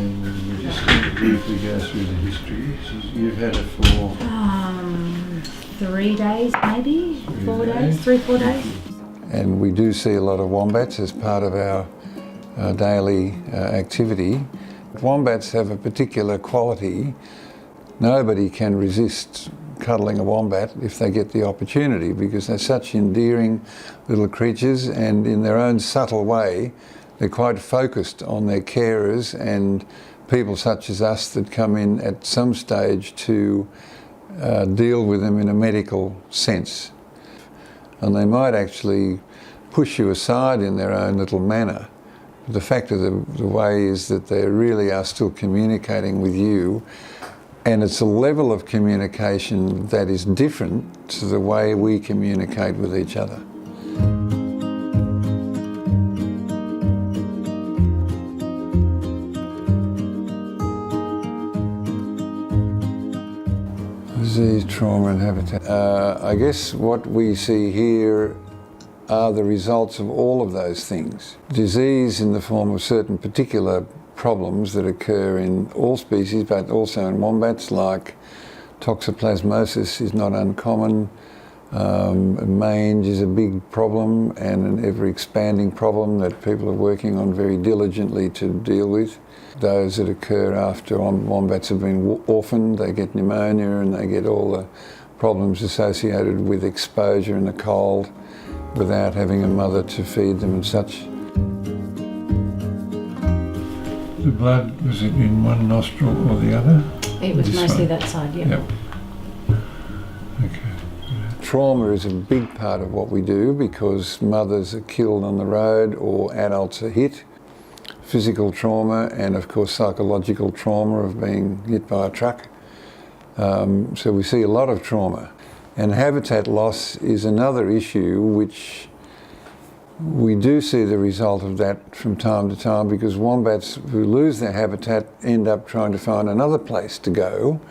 And we're just going to briefly go through the history. You've had it for 3 days, maybe 4 days, 3-4 days. And we do see a lot of wombats as part of our daily activity. Wombats have a particular quality. Nobody can resist cuddling a wombat if they get the opportunity, because they're such endearing little creatures, and in their own subtle way they're quite focused on their carers and people such as us that come in at some stage to deal with them in a medical sense. And they might actually push you aside in their own little manner. But the fact of the way is that they really are still communicating with you, and it's a level of communication that is different to the way we communicate with each other. Disease, trauma and habitat. I guess what we see here are the results of all of those things. Disease in the form of certain particular problems that occur in all species, but also in wombats, like toxoplasmosis is not uncommon. Mange is a big problem and an ever-expanding problem that people are working on very diligently to deal with. Those that occur after wombats have been orphaned, they get pneumonia and they get all the problems associated with exposure and the cold without having a mother to feed them and such. The blood, was it in one nostril or the other? It was mostly that side, yeah. Yep. Okay. Trauma is a big part of what we do because mothers are killed on the road or adults are hit. Physical trauma and of course psychological trauma of being hit by a truck. So we see a lot of trauma. And habitat loss is another issue which we do see the result of that from time to time, because wombats who lose their habitat end up trying to find another place to go,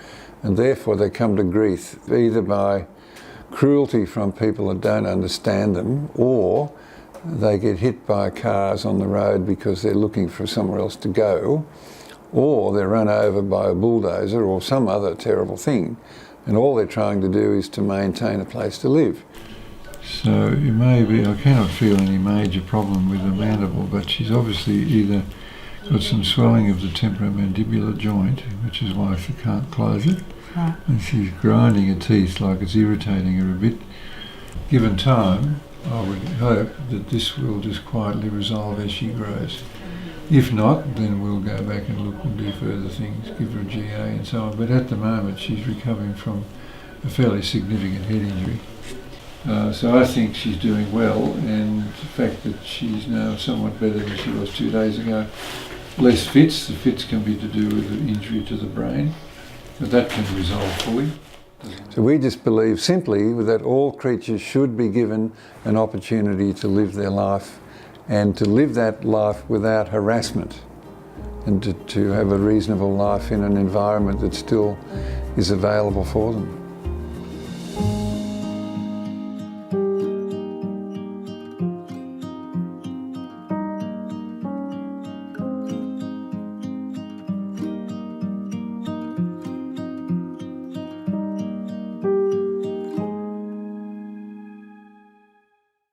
and therefore they come to grief either by cruelty from people that don't understand them, or they get hit by cars on the road because they're looking for somewhere else to go, or they're run over by a bulldozer or some other terrible thing, and all they're trying to do is to maintain a place to live. So it may be, I cannot feel any major problem with the mandible, but she's obviously either got some swelling of the temporomandibular joint, which is why she can't close it, Right. and she's grinding her teeth like it's irritating her a bit. Given time, I would hope that this will just quietly resolve as she grows. If not, then we'll go back and look and do further things, give her a GA and so on. But at the moment, she's recovering from a fairly significant head injury. So I think she's doing well, and the fact that she's now somewhat better than she was 2 days ago. Less fits, the fits can be to do with the injury to the brain, but that can resolve fully. So we just believe simply that all creatures should be given an opportunity to live their life, and to live that life without harassment, and to have a reasonable life in an environment that still is available for them.